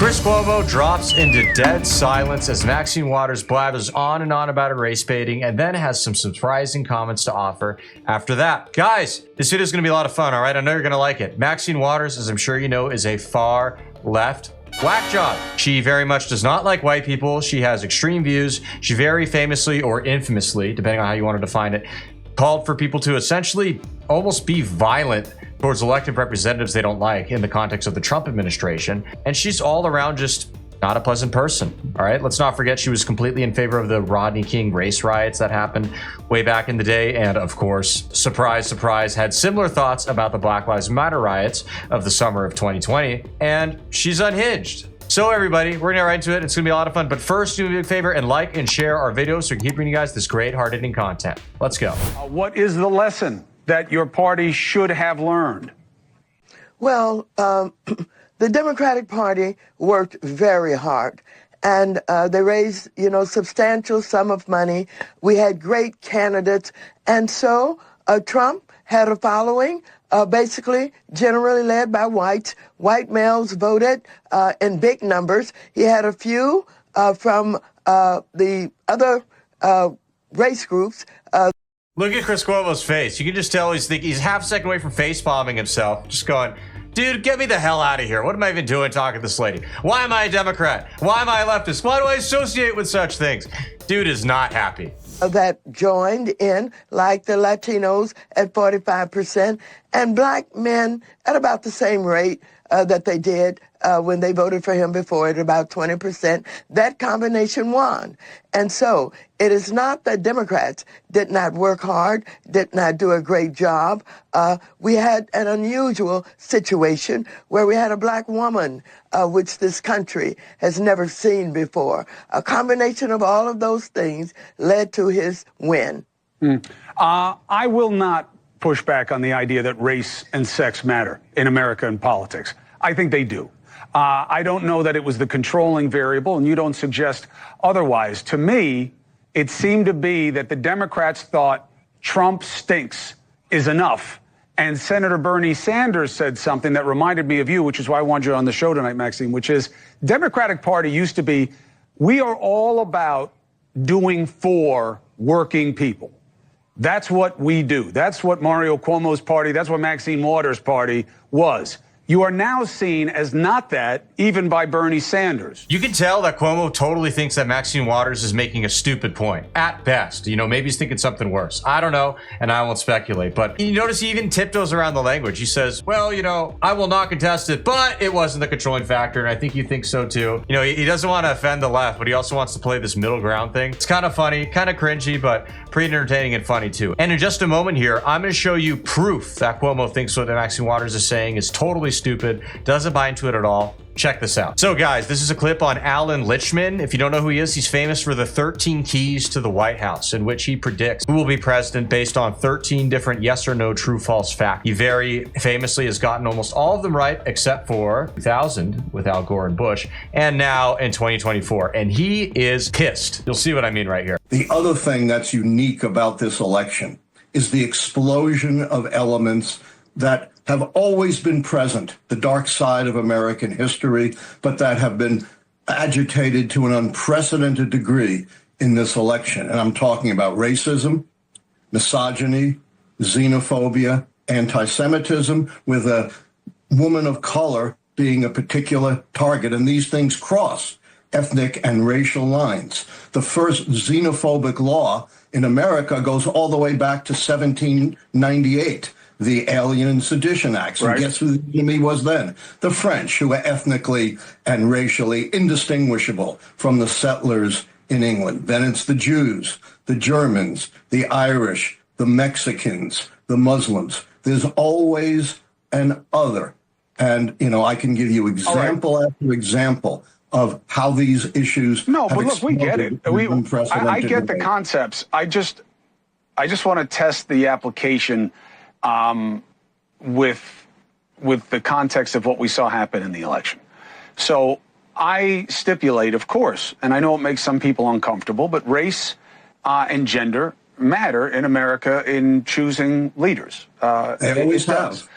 Chris Cuomo drops into dead silence as Maxine Waters blathers on and on about her race baiting and then has some surprising comments to offer after that. Guys, this video is going to be a lot of fun, all right? I know you're going to like it. Maxine Waters, as I'm sure you know, is a far left whack job. She very much does not like white people. She has extreme views. She very famously or infamously, depending on how you want to define it, called for people to essentially almost be violent towards elected representatives they don't like in the context of the Trump administration. And she's all around just not a pleasant person. All right, let's not forget she was completely in favor of the Rodney King race riots that happened way back in the day. And of course, surprise, surprise, had similar thoughts about the Black Lives Matter riots of the summer of 2020. And she's unhinged. So everybody, we're gonna get right into it. It's gonna be a lot of fun. But first, do me a big favor and like and share our videos so we can keep bringing you guys this great hard-hitting content. Let's go. What is the lesson that your party should have learned? Well, the Democratic Party worked very hard, and they raised, substantial sum of money. We had great candidates, and so Trump had a following, basically generally led by whites. White males voted in big numbers. He had a few from the other race groups. Look at Chris Cuomo's face. You can just tell he's half a second away from face bombing himself. Just going, dude, get me the hell out of here. What am I even doing talking to this lady? Why am I a Democrat? Why am I a leftist? Why do I associate with such things? Dude is not happy. That joined in, like the Latinos at 45%, and black men at about the same rate that they did when they voted for him before, at about 20%. That combination won. And so it is not that Democrats did not work hard, did not do a great job. We had an unusual situation where we had a black woman, which this country has never seen before. A combination of all of those things led to his win. I will not push back on the idea that race and sex matter in American politics. I think they do. I don't know that it was the controlling variable, and you don't suggest otherwise. To me, it seemed to be that the Democrats thought Trump stinks is enough. And Senator Bernie Sanders said something that reminded me of you, which is why I wanted you on the show tonight, Maxine, which is Democratic Party used to be, we are all about doing for working people. That's what we do. That's what Mario Cuomo's party, that's what Maxine Waters' party was. You are now seen as not that, even by Bernie Sanders. You can tell that Cuomo totally thinks that Maxine Waters is making a stupid point, at best. Maybe he's thinking something worse. I don't know, and I won't speculate. But you notice he even tiptoes around the language. He says, well, I will not contest it, but it wasn't the controlling factor, and I think you think so too. He doesn't want to offend the left, but he also wants to play this middle ground thing. It's kind of funny, kind of cringy, but pretty entertaining and funny too. And in just a moment here, I'm going to show you proof that Cuomo thinks what Maxine Waters is saying is totally stupid, doesn't buy into it at all. Check this out. So guys, this is a clip on Alan Lichtman. If you don't know who he is, he's famous for the 13 keys to the White House, in which he predicts who will be president based on 13 different yes or no, true, false facts. He very famously has gotten almost all of them right, except for 2000 with Al Gore and Bush, and now in 2024. And he is pissed. You'll see what I mean right here. The other thing that's unique about this election is the explosion of elements that have always been present, the dark side of American history, but that have been agitated to an unprecedented degree in this election. And I'm talking about racism, misogyny, xenophobia, anti-Semitism, with a woman of color being a particular target. And these things cross ethnic and racial lines. The first xenophobic law in America goes all the way back to 1798. The Alien and Sedition Acts. And guess who the enemy was then? The French, who were ethnically and racially indistinguishable from the settlers in England. Then it's the Jews, the Germans, the Irish, the Mexicans, the Muslims. There's always an other. And, I can give you example after example of how these issues No, but look, we get it. I get the concepts. I just want to test the application with the context of what we saw happen in the election. So I stipulate, of course, and I know it makes some people uncomfortable, but race and gender matter in America in choosing leaders. They always have.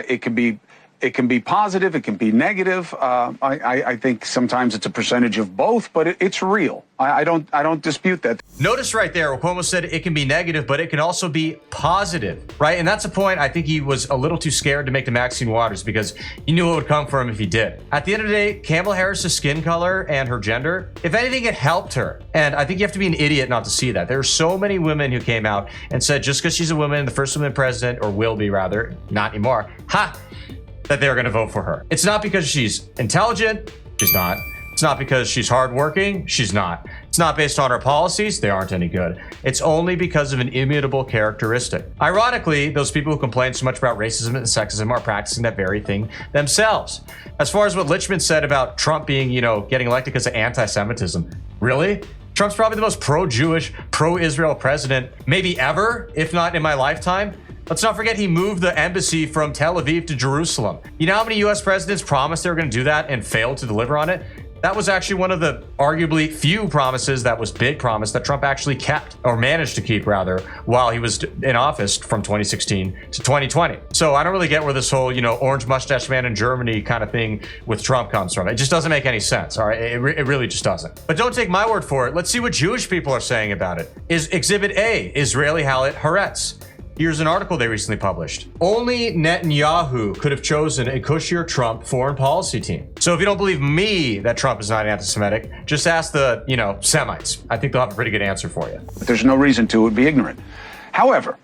It could be It can be positive, it can be negative. I think sometimes it's a percentage of both, but it's real. I don't dispute that. Notice right there, Cuomo said it can be negative, but it can also be positive, right? And that's a point I think he was a little too scared to make to Maxine Waters because he knew what would come for him if he did. At the end of the day, Kamala Harris's skin color and her gender, if anything, it helped her. And I think you have to be an idiot not to see that. There are so many women who came out and said just because she's a woman, the first woman president, or will be rather, not anymore, that they're going to vote for her. It's not because she's intelligent. She's not. It's not because she's hardworking. She's not. It's not based on her policies. They aren't any good. It's only because of an immutable characteristic. Ironically, those people who complain so much about racism and sexism are practicing that very thing themselves. As far as what Lichman said about Trump being, getting elected because of anti-Semitism, really? Trump's probably the most pro-Jewish, pro-Israel president maybe ever, if not in my lifetime. Let's not forget he moved the embassy from Tel Aviv to Jerusalem. You know how many US presidents promised they were going to do that and failed to deliver on it? That was actually one of the arguably few promises that was big promise that Trump actually kept, or managed to keep rather, while he was in office from 2016 to 2020. So I don't really get where this whole, orange mustache man in Germany kind of thing with Trump comes from. It just doesn't make any sense, all right? It really just doesn't. But don't take my word for it. Let's see what Jewish people are saying about it. Is Exhibit A, Israeli Halet Haaretz. Here's an article they recently published. Only Netanyahu could have chosen a cushier Trump foreign policy team. So if you don't believe me that Trump is not anti-Semitic, just ask the, Semites. I think they'll have a pretty good answer for you. There's no reason to be ignorant. However,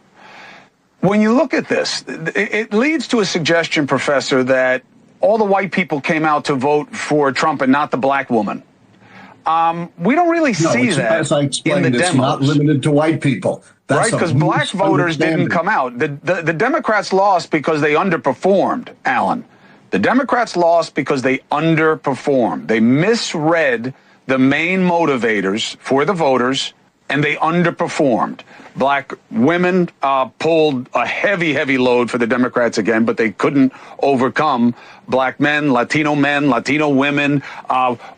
when you look at this, it leads to a suggestion, Professor, that all the white people came out to vote for Trump and not the black woman. We don't really see that as I explained, in the it's demos. not limited to white people. That's right, because black voters didn't come out. The Democrats lost because they underperformed, Alan. The Democrats lost because they underperformed. They misread the main motivators for the voters, and they underperformed. Black women pulled a heavy load for the Democrats again, but they couldn't overcome black men, Latino women,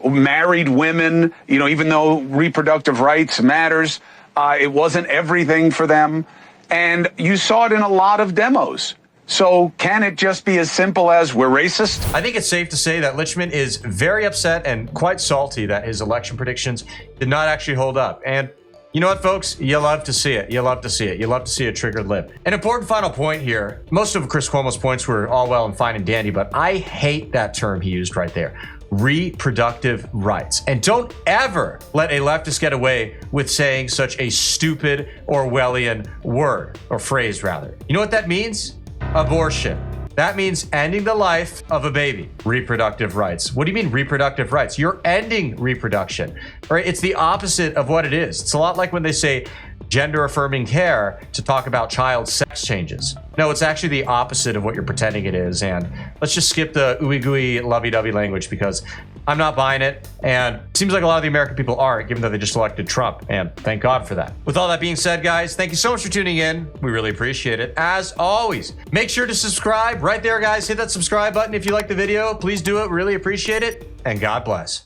married women, even though reproductive rights matters. It wasn't everything for them. And you saw it in a lot of demos. So can it just be as simple as we're racist? I think it's safe to say that Lichman is very upset and quite salty that his election predictions did not actually hold up. And you know what, folks? You love to see it. You love to see it. You love to see a triggered lip. An important final point here. Most of Chris Cuomo's points were all well and fine and dandy, but I hate that term he used right there. Reproductive rights. And don't ever let a leftist get away with saying such a stupid Orwellian word, or phrase rather. You know what that means? Abortion. That means ending the life of a baby. Reproductive rights. What do you mean reproductive rights? You're ending reproduction, right? It's the opposite of what it is. It's a lot like when they say gender affirming care to talk about child sex changes. No, it's actually the opposite of what you're pretending it is. And let's just skip the ooey gooey lovey-dovey language because I'm not buying it. And it seems like a lot of the American people aren't, given that they just elected Trump. And thank God for that. With all that being said, guys, thank you so much for tuning in. We really appreciate it. As always, make sure to subscribe right there, guys. Hit that subscribe button if you like the video. Please do it. Really appreciate it. And God bless.